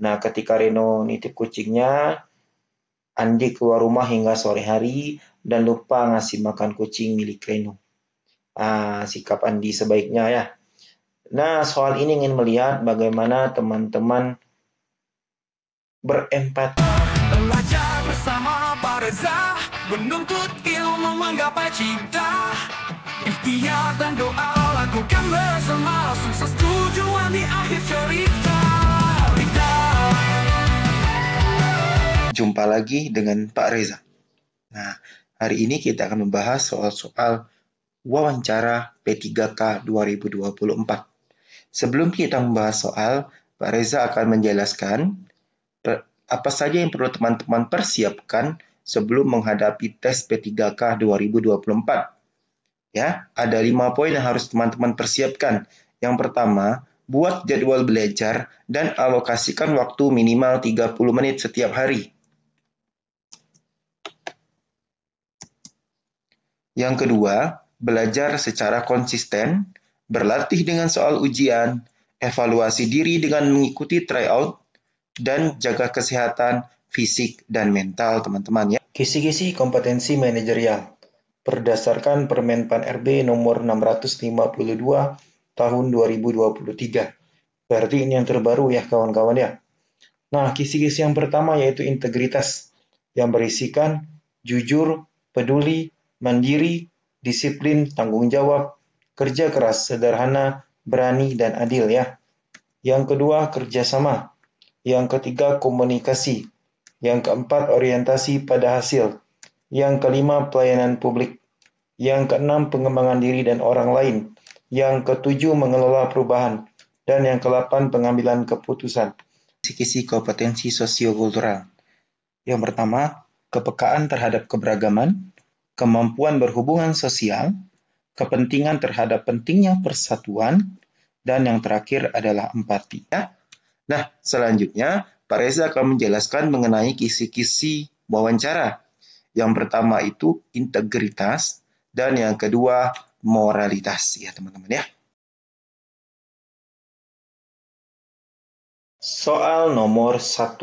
Nah, ketika Reno nitip kucingnya, Andi keluar rumah hingga sore hari dan lupa ngasih makan kucing milik Reno. Sikap Andi sebaiknya ya. Nah, soal ini ingin melihat bagaimana teman-teman berempati. Belajar bersama Pak Reza, menuntut ilmu menggapai cinta. Ikhtiar dan doa lakukan bersama, sukses tujuan di akhir cerita. Jumpa lagi dengan Pak Reza. Nah, hari ini kita akan membahas soal-soal wawancara P3K 2024. Sebelum kita membahas soal, Pak Reza akan menjelaskan apa saja yang perlu teman-teman persiapkan sebelum menghadapi tes P3K 2024. Ya, ada 5 poin yang harus teman-teman persiapkan. Yang pertama, buat jadwal belajar dan alokasikan waktu minimal 30 menit setiap hari. Yang kedua, belajar secara konsisten, berlatih dengan soal ujian, evaluasi diri dengan mengikuti tryout, dan jaga kesehatan fisik dan mental teman-teman ya. Kisi-kisi kompetensi manajerial berdasarkan Permenpan RB nomor 652 tahun 2023. Berarti ini yang terbaru ya kawan-kawan ya. Nah, kisi-kisi yang pertama yaitu integritas yang berisikan jujur, peduli, mandiri, disiplin, tanggung jawab, kerja keras, sederhana, berani, dan adil ya. Yang kedua, kerjasama. Yang ketiga, komunikasi. Yang keempat, orientasi pada hasil. Yang kelima, pelayanan publik. Yang keenam, pengembangan diri dan orang lain. Yang ketujuh, mengelola perubahan. Dan yang ke-8, pengambilan keputusan. Kisi-kisi kompetensi sosiokultural. Yang pertama, kepekaan terhadap keberagaman, kemampuan berhubungan sosial, kepentingan terhadap pentingnya persatuan, dan yang terakhir adalah empati. Nah, selanjutnya Pak Reza akan menjelaskan mengenai kisi-kisi wawancara. Yang pertama itu integritas, dan yang kedua moralitas ya teman-teman ya. Soal nomor 1.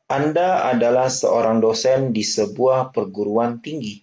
Anda adalah seorang dosen di sebuah perguruan tinggi.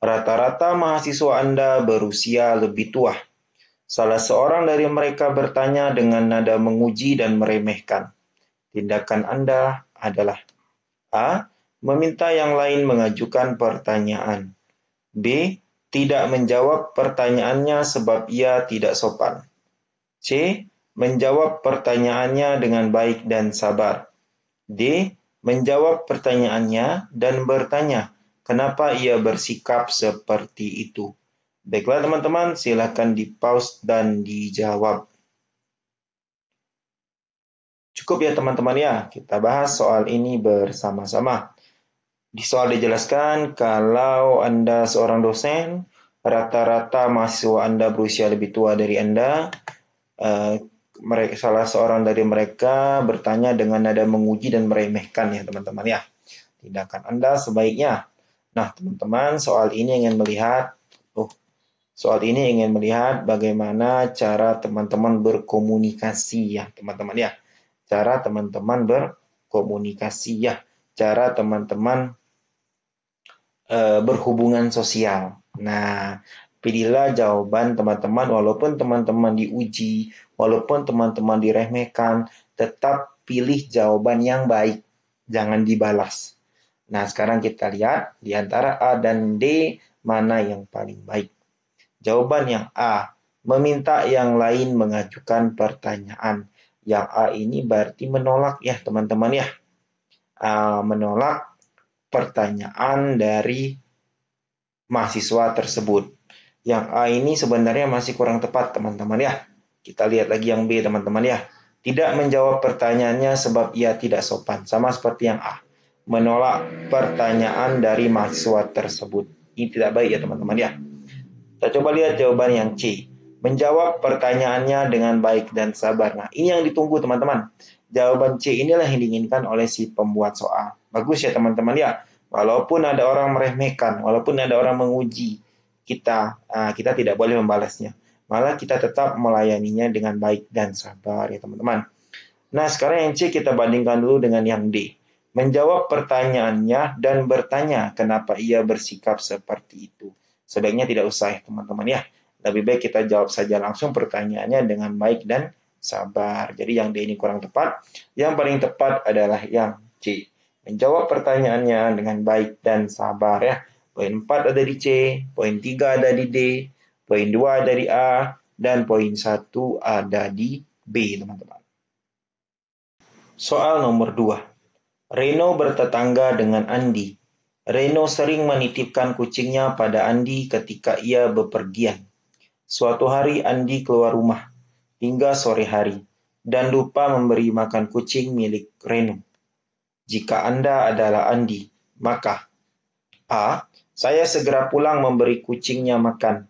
Rata-rata mahasiswa Anda berusia lebih tua. Salah seorang dari mereka bertanya dengan nada menguji dan meremehkan. Tindakan Anda adalah A. Meminta yang lain mengajukan pertanyaan. B. Tidak menjawab pertanyaannya sebab ia tidak sopan. C. Menjawab pertanyaannya dengan baik dan sabar. D. Menjawab pertanyaannya dan bertanya, kenapa ia bersikap seperti itu? Baiklah teman-teman, silakan di-pause dan dijawab. Cukup ya teman-teman ya, kita bahas soal ini bersama-sama. Di soal dijelaskan, kalau Anda seorang dosen, rata-rata mahasiswa Anda berusia lebih tua dari Anda, salah seorang dari mereka bertanya dengan nada menguji dan meremehkan ya teman-teman ya. Tindakan Anda sebaiknya. Nah teman-teman, soal ini ingin melihat bagaimana cara teman-teman berkomunikasi ya teman-teman ya. Cara teman-teman berkomunikasi ya. Cara teman-teman berhubungan sosial. Nah, pilihlah jawaban teman-teman walaupun teman-teman diuji, walaupun teman-teman diremehkan, tetap pilih jawaban yang baik. Jangan dibalas. Nah, sekarang kita lihat di antara A dan D mana yang paling baik. Jawaban yang A, meminta yang lain mengajukan pertanyaan. Yang A ini berarti menolak ya teman-teman ya. Menolak pertanyaan dari mahasiswa tersebut. Yang A ini sebenarnya masih kurang tepat teman-teman ya. Kita lihat lagi yang B teman-teman ya. Tidak menjawab pertanyaannya sebab ia tidak sopan. Sama seperti yang A. Menolak pertanyaan dari mahasiswa tersebut. Ini tidak baik ya teman-teman ya. Kita coba lihat jawaban yang C. Menjawab pertanyaannya dengan baik dan sabar. Nah, ini yang ditunggu teman-teman. Jawaban C inilah yang diinginkan oleh si pembuat soal. Bagus ya teman-teman ya. Walaupun ada orang meremehkan, walaupun ada orang menguji kita tidak boleh membalasnya. Malah kita tetap melayaninya dengan baik dan sabar ya teman-teman. Nah, sekarang yang C kita bandingkan dulu dengan yang D. Menjawab pertanyaannya dan bertanya kenapa ia bersikap seperti itu. Sebaiknya tidak usah ya teman-teman ya. Lebih baik kita jawab saja langsung pertanyaannya dengan baik dan sabar. Jadi yang D ini kurang tepat. Yang paling tepat adalah yang C. Menjawab pertanyaannya dengan baik dan sabar ya. Poin 4 ada di C, poin 3 ada di D, poin 2 ada di A, dan poin 1 ada di B, teman-teman. Soal nomor 2. Reno bertetangga dengan Andi. Reno sering menitipkan kucingnya pada Andi ketika ia bepergian. Suatu hari Andi keluar rumah hingga sore hari dan lupa memberi makan kucing milik Reno. Jika Anda adalah Andi, maka A. Saya segera pulang memberi kucingnya makan.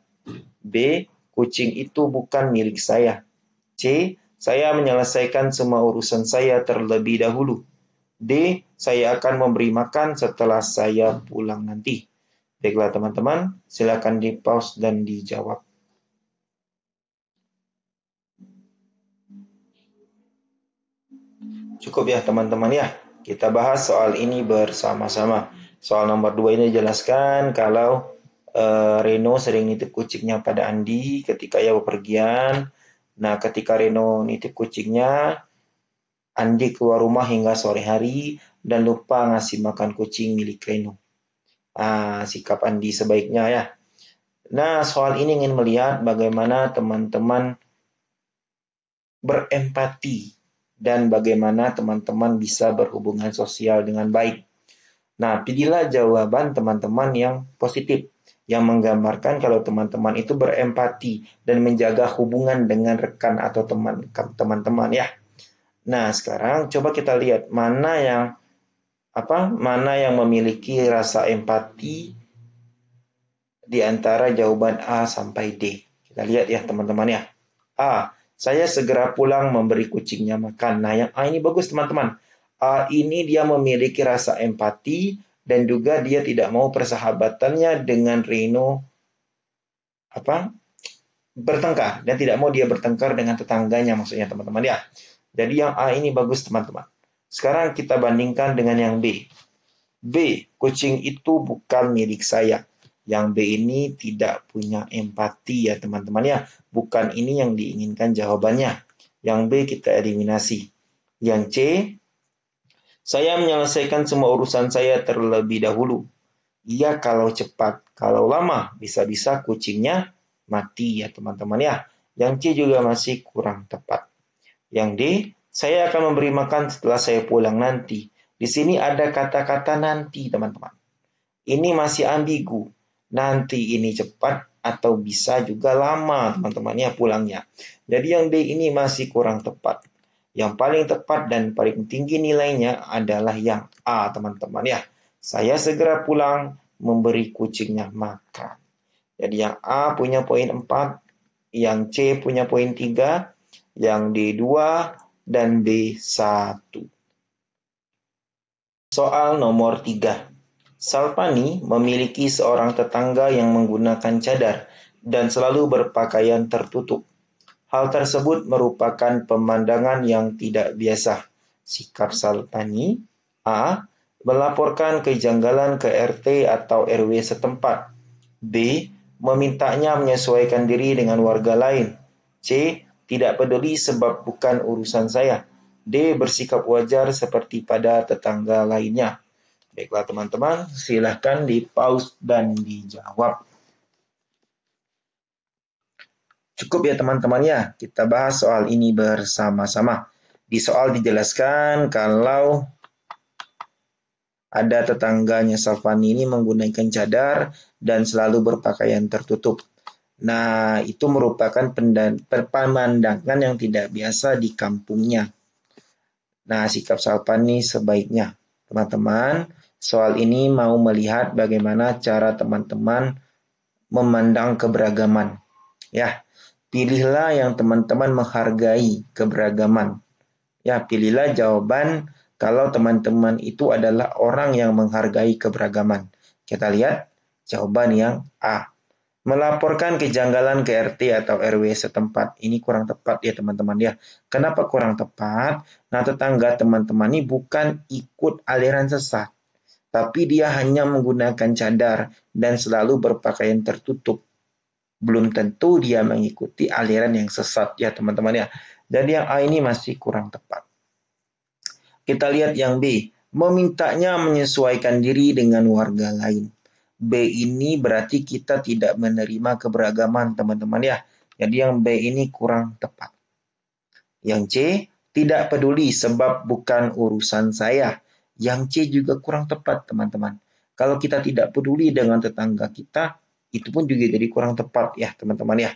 B. Kucing itu bukan milik saya. C. Saya menyelesaikan semua urusan saya terlebih dahulu. D. Saya akan memberi makan setelah saya pulang nanti. Baiklah teman-teman, silakan di-pause dan dijawab. Cukup ya teman-teman ya, kita bahas soal ini bersama-sama. Soal nomor 2 ini dijelaskan kalau Reno sering nitip kucingnya pada Andi ketika ia bepergian. Nah, ketika Reno nitip kucingnya, Andi keluar rumah hingga sore hari dan lupa ngasih makan kucing milik Reno. Sikap Andi sebaiknya ya. Nah, soal ini ingin melihat bagaimana teman-teman berempati dan bagaimana teman-teman bisa berhubungan sosial dengan baik. Nah, pilihlah jawaban teman-teman yang positif, yang menggambarkan kalau teman-teman itu berempati dan menjaga hubungan dengan rekan atau teman-teman ya. Nah, sekarang coba kita lihat mana yang memiliki rasa empati di antara jawaban A sampai D. Kita lihat ya teman-teman ya. A. Saya segera pulang memberi kucingnya makan. Nah, yang A ini bagus teman-teman. A ini dia memiliki rasa empati dan juga dia tidak mau persahabatannya dengan Reno bertengkar dan tidak mau dia bertengkar dengan tetangganya maksudnya teman-teman ya. Jadi yang A ini bagus teman-teman. Sekarang kita bandingkan dengan yang B. B, kucing itu bukan milik saya. Yang B ini tidak punya empati ya teman-teman ya. Bukan ini yang diinginkan jawabannya. Yang B kita eliminasi. Yang C, saya menyelesaikan semua urusan saya terlebih dahulu. Iya kalau cepat. Kalau lama bisa-bisa kucingnya mati ya teman-teman ya. Yang C juga masih kurang tepat. Yang D, saya akan memberi makan setelah saya pulang nanti. Di sini ada kata-kata nanti, teman-teman. Ini masih ambigu. Nanti ini cepat atau bisa juga lama, teman-teman ya pulangnya. Jadi yang D ini masih kurang tepat. Yang paling tepat dan paling tinggi nilainya adalah yang A, teman-teman ya. Saya segera pulang memberi kucingnya makan. Jadi yang A punya poin 4, yang C punya poin 3, yang D2 dan B1. Soal nomor 3. Salpani memiliki seorang tetangga yang menggunakan cadar dan selalu berpakaian tertutup. Hal tersebut merupakan pemandangan yang tidak biasa. Sikap Salpani: A. Melaporkan kejanggalan ke RT atau RW setempat. B. Memintanya menyesuaikan diri dengan warga lain. C. Tidak peduli sebab bukan urusan saya. D. Bersikap wajar seperti pada tetangga lainnya. Baiklah teman-teman, silahkan di-pause dan dijawab. Cukup ya teman-teman ya, kita bahas soal ini bersama-sama. Di soal dijelaskan kalau ada tetangganya Salpani ini menggunakan cadar dan selalu berpakaian tertutup. Nah, itu merupakan pemandangan yang tidak biasa di kampungnya. Nah, sikap Salpani sebaiknya. Teman-teman, soal ini mau melihat bagaimana cara teman-teman memandang keberagaman. Ya, pilihlah yang teman-teman menghargai keberagaman. Ya, pilihlah jawaban kalau teman-teman itu adalah orang yang menghargai keberagaman. Kita lihat jawaban yang A. Melaporkan kejanggalan ke RT atau RW setempat. Ini kurang tepat ya teman-teman ya. Kenapa kurang tepat? Nah, tetangga teman-teman ini bukan ikut aliran sesat, tapi dia hanya menggunakan cadar dan selalu berpakaian tertutup. Belum tentu dia mengikuti aliran yang sesat ya teman-teman ya. Jadi yang A ini masih kurang tepat. Kita lihat yang B. Memintanya menyesuaikan diri dengan warga lain. B ini berarti kita tidak menerima keberagaman teman-teman ya. Jadi yang B ini kurang tepat. Yang C, tidak peduli sebab bukan urusan saya. Yang C juga kurang tepat teman-teman. Kalau kita tidak peduli dengan tetangga kita, itu pun juga jadi kurang tepat ya teman-teman ya.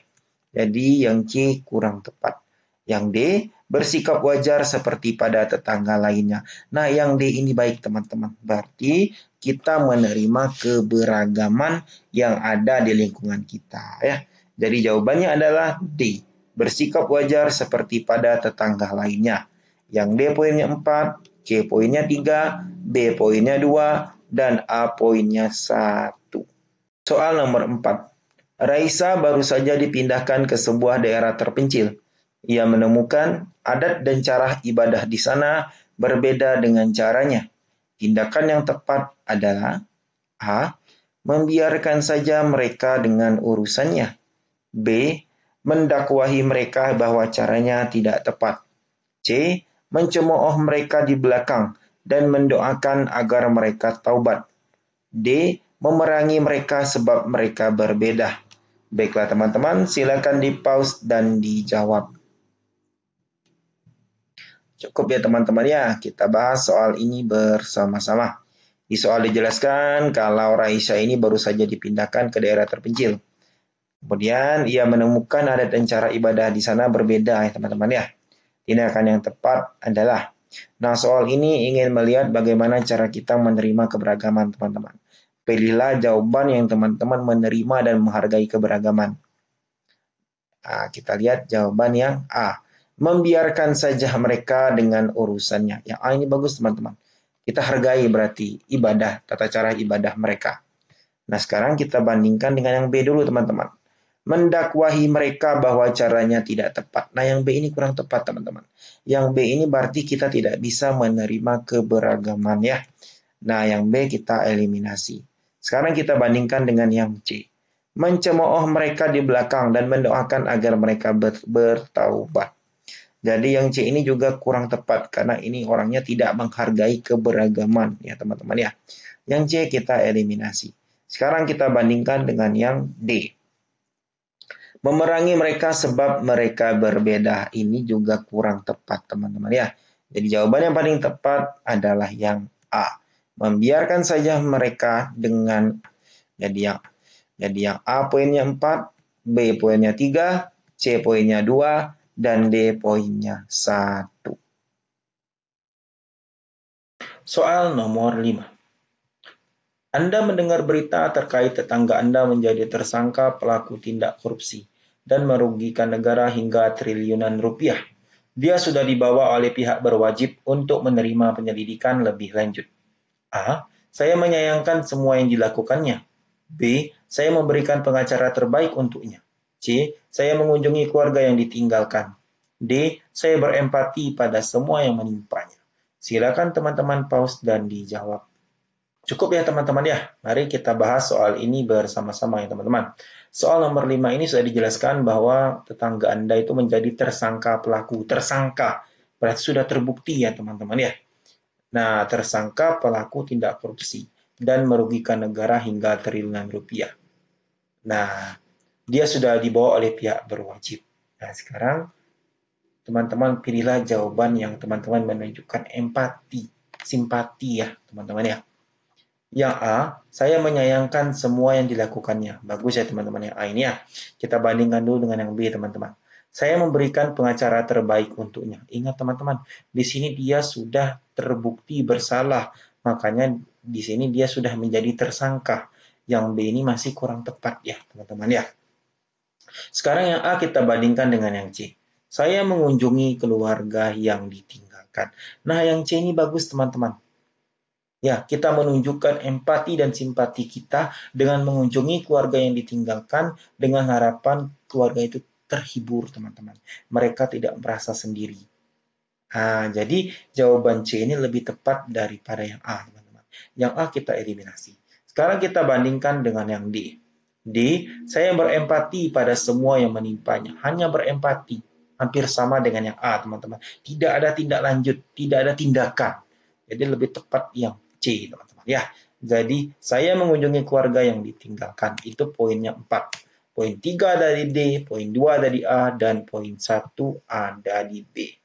Jadi yang C kurang tepat. Yang D, bersikap wajar seperti pada tetangga lainnya. Nah, yang D ini baik teman-teman. Berarti kita menerima keberagaman yang ada di lingkungan kita ya. Jadi jawabannya adalah D. Bersikap wajar seperti pada tetangga lainnya. Yang D poinnya 4, C poinnya 3, B poinnya 2, dan A poinnya 1. Soal nomor 4. Raisa baru saja dipindahkan ke sebuah daerah terpencil. Ia menemukan adat dan cara ibadah di sana berbeda dengan caranya. Tindakan yang tepat adalah A. Membiarkan saja mereka dengan urusannya. B. Mendakwahi mereka bahwa caranya tidak tepat. C. Mencemooh mereka di belakang dan mendoakan agar mereka taubat. D. Memerangi mereka sebab mereka berbeda. Baiklah teman-teman, silakan di-pause dan dijawab. Cukup ya teman-teman ya, kita bahas soal ini bersama-sama. Di soal dijelaskan kalau Raisa ini baru saja dipindahkan ke daerah terpencil. Kemudian ia menemukan adat dan cara ibadah di sana berbeda ya teman-teman ya. Tindakan yang tepat adalah. Nah, soal ini ingin melihat bagaimana cara kita menerima keberagaman teman-teman. Pilihlah jawaban yang teman-teman menerima dan menghargai keberagaman. Nah, kita lihat jawaban yang A. Membiarkan saja mereka dengan urusannya. Yang A ini bagus teman-teman. Kita hargai berarti ibadah, tata cara ibadah mereka. Nah, sekarang kita bandingkan dengan yang B dulu teman-teman. Mendakwahi mereka bahwa caranya tidak tepat. Nah, yang B ini kurang tepat teman-teman. Yang B ini berarti kita tidak bisa menerima keberagaman ya. Nah, yang B kita eliminasi. Sekarang kita bandingkan dengan yang C. Mencemooh mereka di belakang dan mendoakan agar mereka bertaubat. Jadi yang C ini juga kurang tepat karena ini orangnya tidak menghargai keberagaman ya teman-teman ya. Yang C kita eliminasi. Sekarang kita bandingkan dengan yang D. Memerangi mereka sebab mereka berbeda. Ini juga kurang tepat teman-teman ya. Jadi jawaban yang paling tepat adalah yang A. Membiarkan saja mereka dengan jadi yang A poinnya 4, B poinnya 3, C poinnya 2, dan D poinnya 1. Soal nomor 5. Anda mendengar berita terkait tetangga Anda menjadi tersangka pelaku tindak korupsi dan merugikan negara hingga triliunan rupiah. Dia sudah dibawa oleh pihak berwajib untuk menerima penyelidikan lebih lanjut. A. Saya menyayangkan semua yang dilakukannya. B. Saya memberikan pengacara terbaik untuknya. C. Saya mengunjungi keluarga yang ditinggalkan. D. Saya berempati pada semua yang menimpanya. Silakan teman-teman pause dan dijawab. Cukup ya teman-teman ya. Mari kita bahas soal ini bersama-sama ya teman-teman. Soal nomor 5 ini sudah dijelaskan bahwa tetangga Anda itu menjadi tersangka pelaku. Tersangka berarti sudah terbukti ya teman-teman ya. Nah, tersangka pelaku tindak korupsi dan merugikan negara hingga triliunan rupiah. Nah, dia sudah dibawa oleh pihak berwajib. Nah, sekarang teman-teman pilihlah jawaban yang teman-teman menunjukkan empati, simpati ya teman-teman ya. Yang A, saya menyayangkan semua yang dilakukannya. Bagus ya teman-teman yang A ini ya. Kita bandingkan dulu dengan yang B teman-teman. Saya memberikan pengacara terbaik untuknya. Ingat teman-teman, di sini dia sudah terbukti bersalah. Makanya di sini dia sudah menjadi tersangka. Yang B ini masih kurang tepat ya teman-teman ya. Sekarang yang A kita bandingkan dengan yang C. Saya mengunjungi keluarga yang ditinggalkan. Nah yang C ini bagus teman-teman. Ya, kita menunjukkan empati dan simpati kita dengan mengunjungi keluarga yang ditinggalkan dengan harapan keluarga itu terhibur, teman-teman. Mereka tidak merasa sendiri. Nah, jadi jawaban C ini lebih tepat daripada yang A, teman-teman. Yang A kita eliminasi. Sekarang kita bandingkan dengan yang D. D, saya berempati pada semua yang menimpanya. Hanya berempati. Hampir sama dengan yang A, teman-teman. Tidak ada tindak lanjut, tidak ada tindakan. Jadi lebih tepat yang C, teman-teman. Ya, jadi saya mengunjungi keluarga yang ditinggalkan. Itu poinnya 4. Poin 3 ada di D, poin 2 ada di A, dan poin 1 ada di B.